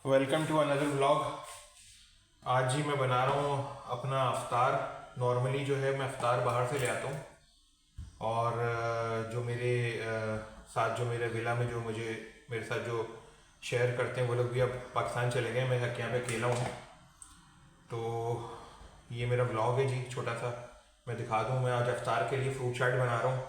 Welcome to another vlog. आज ही मैं बना रहा हूँ अपना अफ्तार। नॉर्मली जो है मैं अफ्तार बाहर से ले आता हूँ और जो मेरे साथ जो मेरे विला में जो मुझे मेरे साथ जो शेयर करते हैं वो लोग भी अब पाकिस्तान चले गए। मैं यहाँ पे अकेला हूँ। तो ये मेरा व्लॉग है जी, छोटा सा। मैं दिखा दूँ, मैं आज अफ्तार के लिए फ्रूट चाट बना रहा हूँ।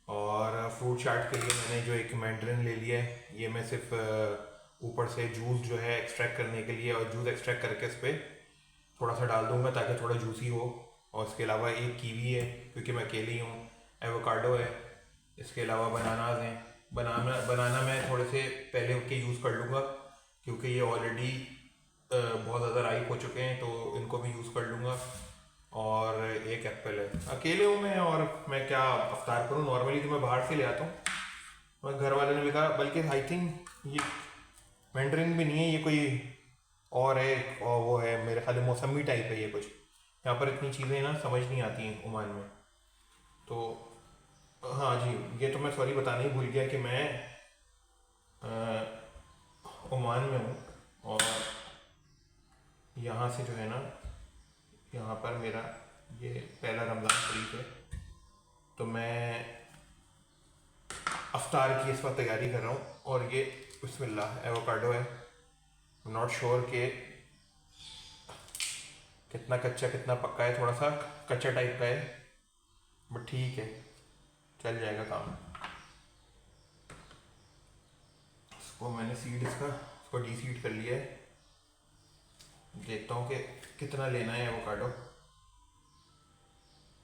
और फ्रूट चाट के लिए मैंने जो एक मैंड्रिन ले लिया है, ये मैं सिर्फ ऊपर से जूस जो है एक्सट्रैक्ट करने के लिए, और जूस एक्सट्रैक्ट करके इस पर थोड़ा सा डाल दूंगा ताकि थोड़ा जूसी हो। और इसके अलावा एक कीवी है क्योंकि मैं अकेले ही हूँ, एवोकाडो है, इसके अलावा बनानाज हैं। बनाना मैं थोड़े से पहले उनके यूज़ कर लूँगा क्योंकि ये ऑलरेडी बहुत ज़्यादा राइप हो चुके हैं, तो इनको भी यूज़ कर लूँगा। और एक एप्पल है। अकेले हूँ मैं और मैं क्या अफ्तार करूँ। नॉर्मली तो मैं बाहर से ले आता हूँ, मैं घर वाले ने भी कहा, बल्कि आई थिंक ये मैंड्रिन भी नहीं है, ये कोई और है। और वो है मेरे ख्याल में मौसमी टाइप है ये कुछ। यहाँ पर इतनी चीज़ें ना समझ नहीं आती हैं ओमान में। तो हाँ जी, ये तो मैं सॉरी बताना ही भूल गया कि मैं ओमान में हूँ। और यहाँ से जो है ना, यहाँ पर मेरा ये पहला रमज़ान शरीफ है, तो मैं अफ्तार की इस वक्त तैयारी कर रहा हूँ। और ये बिस्मिल्लाह एवोकाडो है। नॉट श्योर कि कितना कच्चा कितना पक्का है, थोड़ा सा कच्चा टाइप का है, बट ठीक है, चल जाएगा काम। इसको मैंने इसको डी सीड कर लिया है। देखता हूँ कि कितना लेना है एवोकाडो।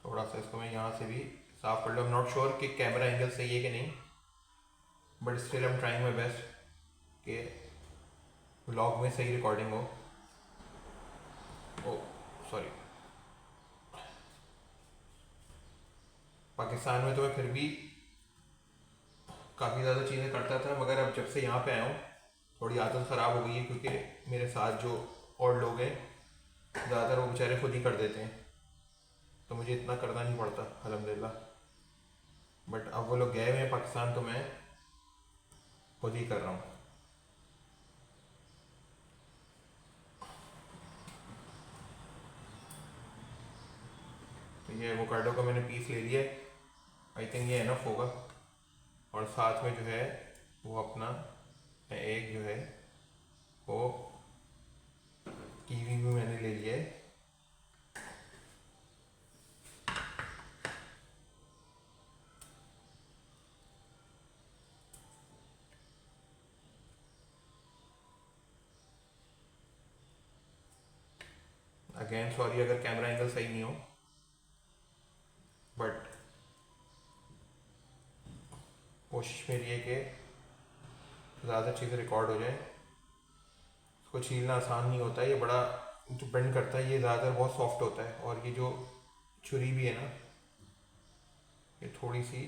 थोड़ा सा इसको मैं यहाँ से भी साफ कर लूँ। नॉट श्योर कि कैमरा एंगल सही है कि नहीं, but still I am trying my best कि व्लॉग में सही रिकॉर्डिंग हो। ओ सॉरी, पाकिस्तान में तो मैं फिर भी काफ़ी ज़्यादा चीज़ें करता था, मगर अब जब से यहाँ पे आया हूँ थोड़ी आदत ख़राब हो गई है क्योंकि मेरे साथ जो और लोग हैं ज़्यादातर वो बेचारे खुद ही कर देते हैं, तो मुझे इतना करना नहीं पड़ता अल्हम्दुलिल्लाह। बट अब वो लोग गए हुए हैं पाकिस्तान, तो मैं खुद ही कर रहा हूँ। तो ये एवोकाडो का मैंने पीस ले लिया है, आई थिंक ये एनफ होगा। और साथ में जो है वो अपना एक जो है वो कीवी भी मैंने ले लिया है। अगेन सॉरी अगर कैमरा एंगल सही नहीं हो, बट कोशिश मेरी है कि ज़्यादा चीज़ें रिकॉर्ड हो जाए। इसको छीलना आसान नहीं होता है, ये बड़ा डिपेंड करता है, ये ज़्यादातर बहुत सॉफ्ट होता है। और ये जो छुरी भी है ना, ये थोड़ी सी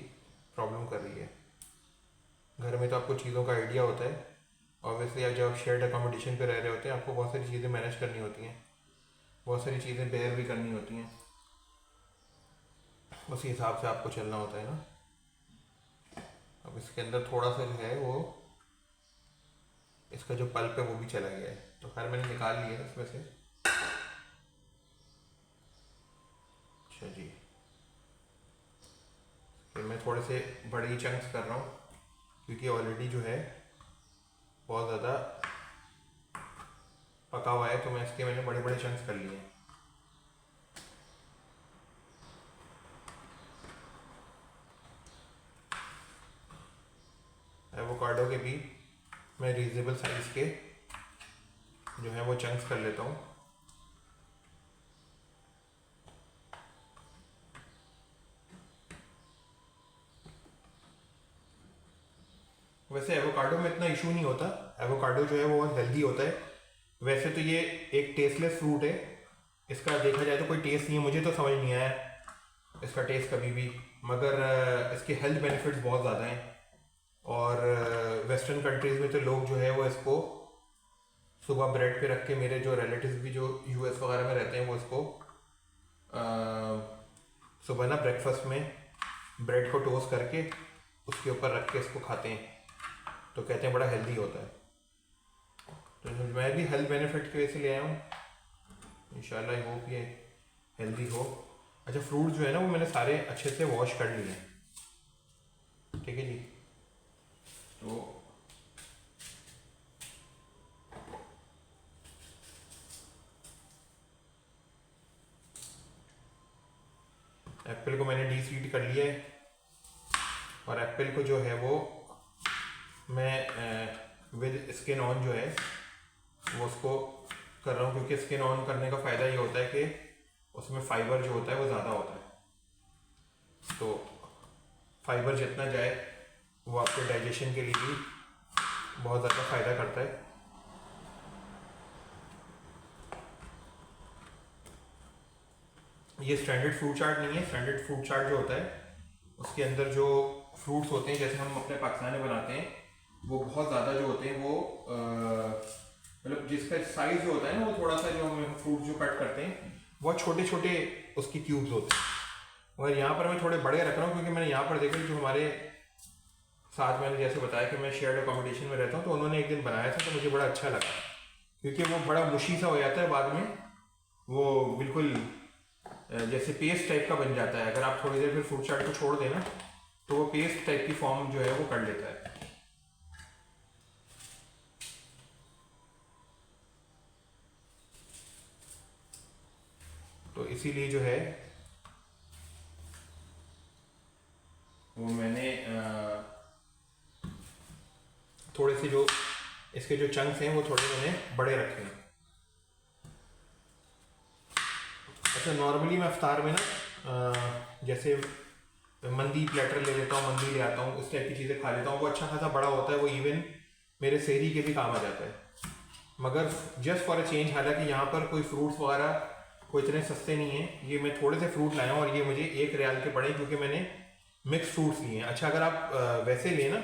प्रॉब्लम कर रही है। घर में तो आपको चीज़ों का आइडिया होता है, ऑब्वियसली आप जब शेयर्ड अकोमोडेशन पे रह रहे होते हैं आपको बहुत सारी चीज़ें मैनेज करनी होती हैं, बहुत सारी चीज़ें बेयर भी करनी होती हैं, उसी हिसाब से आपको चलना होता है ना। अब इसके अंदर थोड़ा सा जो है वो इसका जो पल्प है वो भी चला गया है, तो खैर मैंने निकाल लिया है इसमें से। अच्छा जी, फिर मैं थोड़े से बड़े ही चंक्स कर रहा हूँ क्योंकि ऑलरेडी जो है बहुत ज़्यादा पका हुआ है, तो मैं इसके मैंने बड़े बड़े चंक्स कर लिए हैं। एवोकाडो के भी मैं रीजनेबल साइज़ के जो है वो चंक्स कर लेता हूँ। वैसे एवोकाडो में इतना इशू नहीं होता, एवोकाडो जो है वो बहुत हेल्दी होता है। वैसे तो ये एक टेस्टलेस फ्रूट है, इसका देखा जाए तो कोई टेस्ट नहीं है, मुझे तो समझ नहीं आया इसका टेस्ट कभी भी, मगर इसके हेल्थ बेनिफिट्स बहुत ज़्यादा हैं। और वेस्टर्न कंट्रीज़ में तो लोग जो है वो इसको सुबह ब्रेड पे रख के, मेरे जो रिलेटिव्स भी जो यूएस वगैरह में रहते हैं वो इसको सुबह ना ब्रेकफास्ट में ब्रेड को टोस्ट करके उसके ऊपर रख के इसको खाते हैं, तो कहते हैं बड़ा हेल्दी होता है। तो मैं भी हेल्थ बेनिफिट की वजह से ले आया हूँ, इंशाल्लाह आई होप ये हेल्दी हो। अच्छा, फ्रूट जो है ना वो मैंने सारे अच्छे से वॉश कर लिए हैं, ठीक है जी। तो एप्पल को मैंने डीसीड कर लिया है, और एप्पल को जो है वो मैं विद स्किन ऑन जो है वो उसको कर रहा हूँ, क्योंकि स्किन ऑन करने का फ़ायदा ये होता है कि उसमें फ़ाइबर जो होता है वो ज़्यादा होता है। तो फाइबर जितना जाए वो आपके डाइजेशन के लिए भी बहुत ज़्यादा फ़ायदा करता है। ये स्टैंडर्ड फ्रूट चार्ट नहीं है। स्टैंडर्ड फ्रूट चार्ट जो होता है उसके अंदर जो फ्रूट्स होते हैं, जैसे हम अपने पाकिस्तान में बनाते हैं, वो बहुत ज़्यादा जो होते हैं वो मतलब जिसका साइज़ जो होता है ना वो थोड़ा सा, जो हम फ्रूट जो कट करते हैं बहुत छोटे छोटे उसके क्यूब्स होते हैं। मगर यहाँ पर मैं थोड़े बड़े रख रहा हूँ, क्योंकि मैंने यहाँ पर देखा जो हमारे साथ, मैंने जैसे बताया कि मैं शेयर्ड अकोमोडेशन में रहता हूँ, तो उन्होंने एक दिन बनाया था तो मुझे बड़ा अच्छा लगा, क्योंकि वो बड़ा मुशी सा हो जाता है बाद में, वो बिल्कुल जैसे पेस्ट टाइप का बन जाता है। अगर आप थोड़ी देर फिर फ्रूट चाट को छोड़ देना तो वो पेस्ट टाइप की फॉर्म जो है वो कर लेता है। तो इसीलिए जो है वो मैंने थोड़े से जो इसके जो चंक्स हैं वो थोड़े मैंने बड़े रखे हैं। अच्छा, नॉर्मली मैं अफ्तार में ना जैसे मंदी प्लेटर ले लेता हूँ, मंदी ले आता हूँ, इस टाइप की चीज़ें खा लेता हूँ। वो अच्छा खासा बड़ा होता है, वो इवन मेरे सेहरी के भी काम आ जाता है। मगर जस्ट फॉर अ चेंज, हालांकि यहाँ पर कोई फ्रूट्स वगैरह कोई इतने सस्ते नहीं हैं। ये मैं थोड़े से फ्रूट लाया हूँ और ये मुझे 1 रियाल के पड़े, क्योंकि मैंने मिक्स फ्रूट्स लिए हैं। अच्छा, अगर आप वैसे लें ना,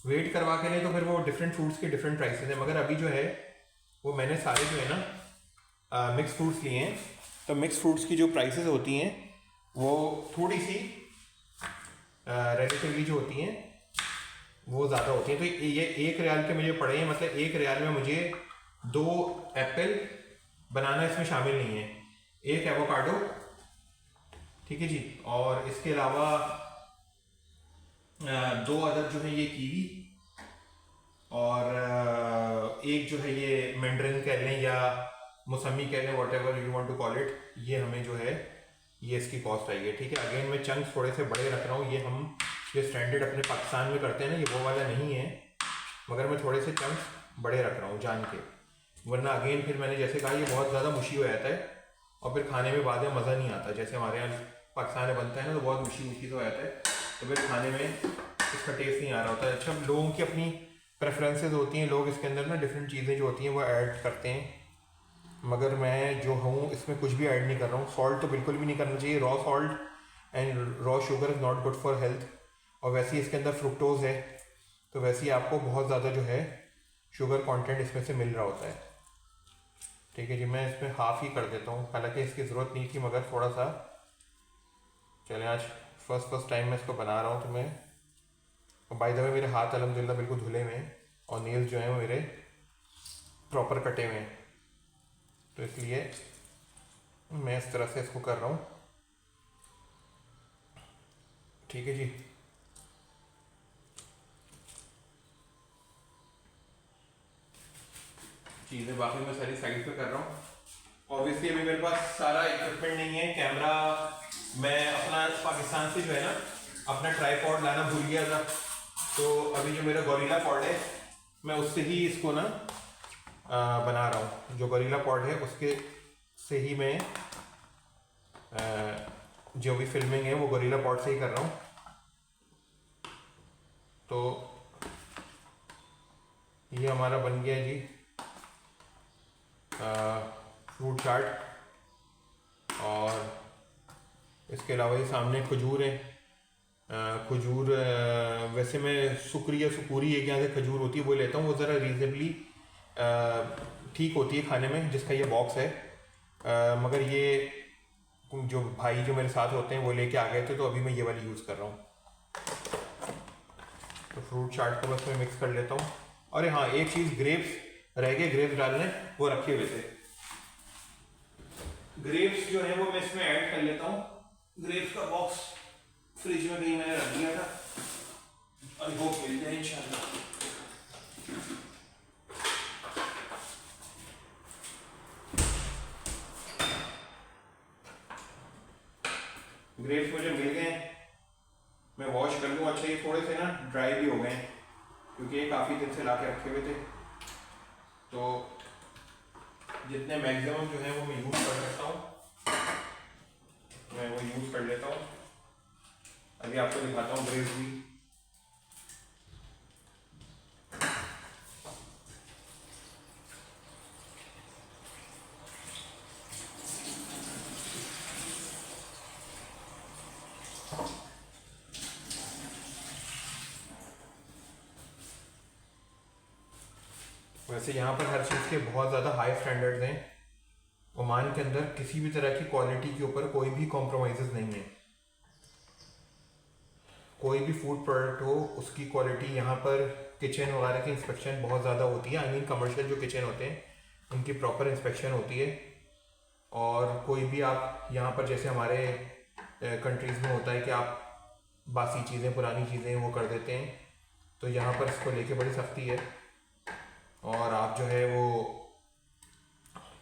वेट करवा के लें, तो फिर वो डिफरेंट फ्रूट्स के डिफरेंट प्राइसेस हैं। मगर अभी जो है वो मैंने सारे जो है ना मिक्स फ्रूट्स लिए हैं। तो मिक्स फ्रूट्स की जो प्राइसेस होती हैं वो थोड़ी सी रिलेटिवली जो होती हैं वो ज़्यादा होती हैं। तो ये 1 रियाल के मुझे पड़े हैं, मतलब 1 रियाल में मुझे 2 एप्पल, बनाना इसमें शामिल नहीं है, 1 एवोकाडो, ठीक है जी, और इसके अलावा 2 अदद जो है ये कीवी, और एक जो है ये मैंड्रिन कह लें या मौसमी कह लें, whatever you want to call it, ये हमें जो है ये इसकी कॉस्ट आई है, ठीक है। अगेन मैं चंक्स थोड़े से बड़े रख रहा हूँ। ये हम जो स्टैंडर्ड अपने पाकिस्तान में करते हैं ना, ये वो वाला नहीं है, मगर मैं थोड़े से चंक्स बड़े रख रहा हूँ जान के, वरना अगेन फिर मैंने जैसे कहा ये बहुत ज़्यादा मुशी हो जाता है और फिर खाने में बाद में मज़ा नहीं आता। जैसे हमारे यहाँ पाकिस्तान में बनता है ना तो बहुत मुशी मुशी से हो जाता है, तो फिर खाने में इसका टेस्ट नहीं आ रहा होता है। अच्छा, लोगों की अपनी प्रेफरेंसेस होती हैं, लोग इसके अंदर ना डिफरेंट चीज़ें जो होती हैं वो ऐड करते हैं, मगर मैं जो हूँ इसमें कुछ भी ऐड नहीं कर रहा हूँ। सॉल्ट तो बिल्कुल भी नहीं करना चाहिए। Raw salt and raw sugar is not good for health, और वैसे ही इसके अंदर फ्रुक्टोज है, तो वैसे ही आपको बहुत ज़्यादा जो है शुगर कंटेंट इसमें से मिल रहा होता है, ठीक है जी। मैं इसमें हाफ़ ही कर देता हूँ, हालांकि इसकी ज़रूरत नहीं थी, मगर थोड़ा सा चलें, आज फर्स्ट टाइम मैं इसको बना रहा हूँ। तो मैं, बाय द वे मेरे हाथ अल्हम्दुलिल्लाह बिल्कुल धुले हुए हैं और नेल्स जो हैं वो मेरे प्रॉपर कटे हुए हैं, तो इसलिए मैं इस तरह से इसको कर रहा हूँ, ठीक है जी। चीज़ें बाकी मैं सारी साइड पे कर रहा हूँ। ऑब्वियसली अभी मेरे पास सारा इक्विपमेंट नहीं है। कैमरा मैं अपना पाकिस्तान से जो है ना अपना ट्राईपॉड लाना भूल गया था, तो अभी जो मेरा गोरिल्ला पॉड है मैं उससे ही इसको ना बना रहा हूँ। जो गोरिल्ला पॉड है उसके से ही मैं जो भी फिल्मिंग है वो गोरिल्ला पॉड से ही कर रहा हूँ। तो ये हमारा बन गया जी फ्रूट चाट, और इसके अलावा ये सामने खजूर है। खजूर वैसे मैं सुकूरी एक यहाँ से खजूर होती है वो लेता हूँ, वो ज़रा रीजनेबली ठीक होती है खाने में, जिसका ये बॉक्स है। मगर ये जो भाई जो मेरे साथ होते हैं वो लेके आ गए थे, तो अभी मैं ये वाली यूज़ कर रहा हूँ। तो फ्रूट चाट को बस मैं मिक्स कर लेता हूँ। और हाँ, एक चीज़, ग्रेप्स रह गए ग्रेप्स डालने, वो रखे हुए थे। ग्रेप्स जो है वो मैं इसमें ऐड कर लेता हूँ। ग्रेप्स का बॉक्स फ्रिज में कहीं मैंने रख दिया था, आई होप मिल जाए इंशाल्लाह। ग्रेप्स मुझे मिल गए, मैं वॉश कर लूँ। अच्छा, ये थोड़े से ना ड्राई भी हो गए क्योंकि ये काफ़ी दिन से ला के रखे हुए थे, तो जितने मैक्सिमम जो है वो मैं यूज़ कर सकता हूँ मैं वो यूज़ कर लेता हूँ। अभी आपको दिखाता हूँ ग्रेप्स भी। वैसे यहाँ पर हर चीज़ के बहुत ज़्यादा हाई स्टैंडर्ड्स हैं। ओमान के अंदर किसी भी तरह की क्वालिटी के ऊपर कोई भी कॉम्प्रोमाइज़ नहीं है। कोई भी फूड प्रोडक्ट हो, उसकी क्वालिटी यहाँ पर किचन वगैरह की इंस्पेक्शन बहुत ज़्यादा होती है। आई मीन कमर्शियल जो किचन होते हैं उनकी प्रॉपर इंस्पेक्शन होती है। और कोई भी आप यहाँ पर, जैसे हमारे कंट्रीज़ में होता है कि आप बासी चीज़ें, पुरानी चीज़ें वो कर देते हैं, तो यहाँ पर इसको लेके बड़ी सख्ती है। और आप जो है वो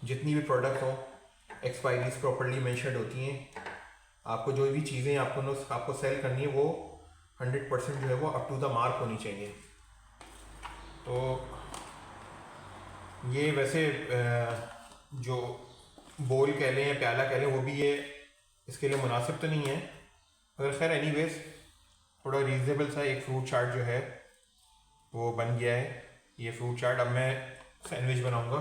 जितनी भी प्रोडक्ट हो, एक्सपायरीज प्रॉपरली मेंशन्ड होती हैं। आपको जो भी चीज़ें आपको सेल करनी है वो 100% जो है वो अप टू द मार्क होनी चाहिए। तो ये वैसे जो बोल कह लें या प्याला कह लें, वो भी ये इसके लिए मुनासिब तो नहीं है, मगर खैर एनीवेज थोड़ा रीज़नेबल सा एक फ्रूट चाट जो है वो बन गया है। ये फ्रूट चाट अब मैं सैंडविच बनाऊंगा।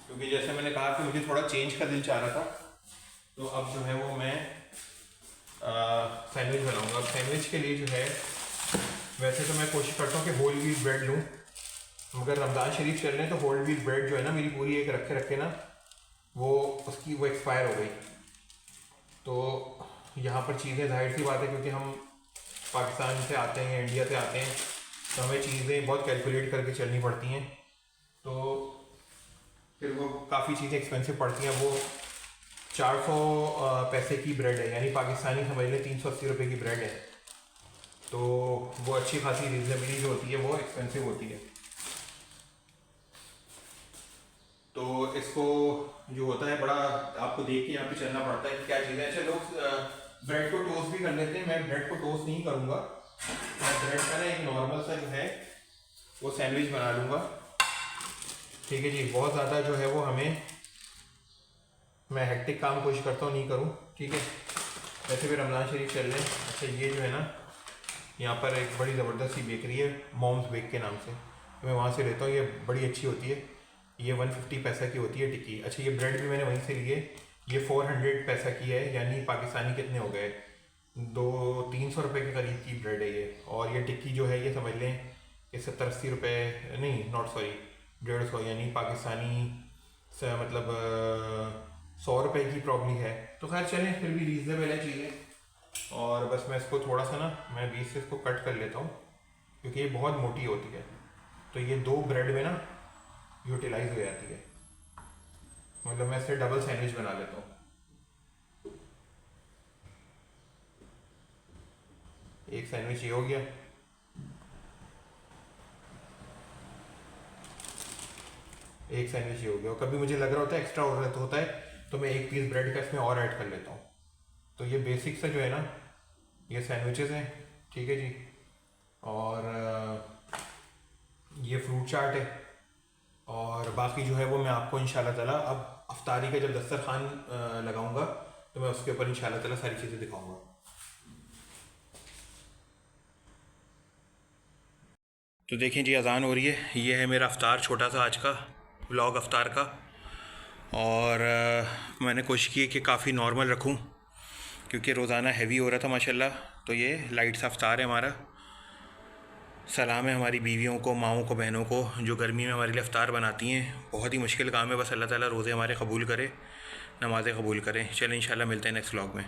क्योंकि जैसे मैंने कहा कि मुझे थोड़ा चेंज का दिल चाह रहा था, तो अब जो है वो मैं सैंडविच बनाऊंगा। अब सैंडविच के लिए जो है, वैसे तो मैं कोशिश करता हूँ कि होल व्हीट ब्रेड लूँ, मगर रमज़ान शरीफ चल रहे हैं तो होल व्हीट ब्रेड जो है ना, मेरी पूरी एक रखे रखे ना वो एक्सपायर हो गई। तो यहाँ पर चीज़ें जाहिर सी बात है, क्योंकि हम पाकिस्तान से आते हैं, इंडिया से आते हैं, तो हमें चीज़ें बहुत कैलकुलेट करके चलनी पड़ती हैं, तो फिर वो काफ़ी चीज़ें एक्सपेंसिव पड़ती हैं। वो 400 पैसे की ब्रेड है, यानी पाकिस्तानी समझ लें 380 रुपये की ब्रेड है, तो वो अच्छी खासी रीजनेबली जो होती है वो एक्सपेंसिव होती है। तो इसको जो होता है बड़ा आपको देख के यहाँ पे चलना पड़ता है कि क्या चीज़ है। अच्छा, लोग ब्रेड को टोस्ट भी कर लेते हैं, मैं ब्रेड को टोस्ट नहीं करूँगा। मैं ब्रेड का ना एक नॉर्मल सा जो है वो सैंडविच बना लूँगा। ठीक है जी, बहुत ज़्यादा जो है वो मैं हेक्टिक काम कोशिश करता हूँ नहीं करूँ, ठीक है। वैसे भी रमज़ान शरीफ चल रहे हैं। अच्छा, ये जो है ना, यहाँ पर एक बड़ी ज़बरदस्त सी बेकरी है मॉम्स बेक के नाम से, तो मैं वहाँ से लेता हूँ। ये बड़ी अच्छी होती है, ये 150 पैसा की होती है टिक्की। अच्छा, ये ब्रेड भी मैंने वहीं से लिए, ये 400 पैसा की है, यानी पाकिस्तानी कितने हो गए, 200-300 रुपये के करीब की ब्रेड है ये। और ये टिक्की जो है ये समझ लें कि 70-80 रुपये, नहीं नॉट सॉरी 150, यानी पाकिस्तानी से मतलब 100 रुपये की प्रॉब्ली है। तो खैर चलें, फिर भी रीज़नेबल है चीज़ें। और बस मैं इसको थोड़ा सा ना, मैं बीच से इसको कट कर लेता हूँ क्योंकि ये बहुत मोटी होती है, तो ये 2 ब्रेड में ना यूटिलाइज हो जाती है। मतलब मैं इससे डबल सैंडविच बना लेता हूँ। एक सैंडविच ये हो गया, एक सैंडविच ये हो गया। और कभी मुझे लग रहा होता है एक्स्ट्रा ऑर्डर होता है तो मैं एक पीस ब्रेड का इसमें और ऐड कर लेता हूँ। तो ये बेसिक सा जो है ना, ये सैंडविचेस हैं, ठीक है जी। और ये फ्रूट चाट है, और बाकी जो है वो मैं आपको इंशाल्लाह ताला अब अफ्तारी का जब दस्तरखान लगाऊंगा तो मैं उसके ऊपर इंशाल्लाह ताला सारी चीज़ें दिखाऊंगा। तो देखें जी, अज़ान हो रही है। ये है मेरा अफ्तार, छोटा सा आज का व्लॉग अफ्तार का। और मैंने कोशिश की कि काफ़ी नॉर्मल रखूं क्योंकि रोज़ाना हैवी हो रहा था माशाल्लाह। तो ये लाइट सा अफ्तार है हमारा। सलाम है हमारी बीवियों को, माओं को, बहनों को जो गर्मी में हमारे लिए अफ्तार बनाती हैं। बहुत ही मुश्किल काम है, बस अल्लाह ताला रोज़े हमारे कबूल करे, नमाज़ें कबूल करें। चलें इंशाल्लाह मिलते हैं नेक्स्ट व्लॉग में।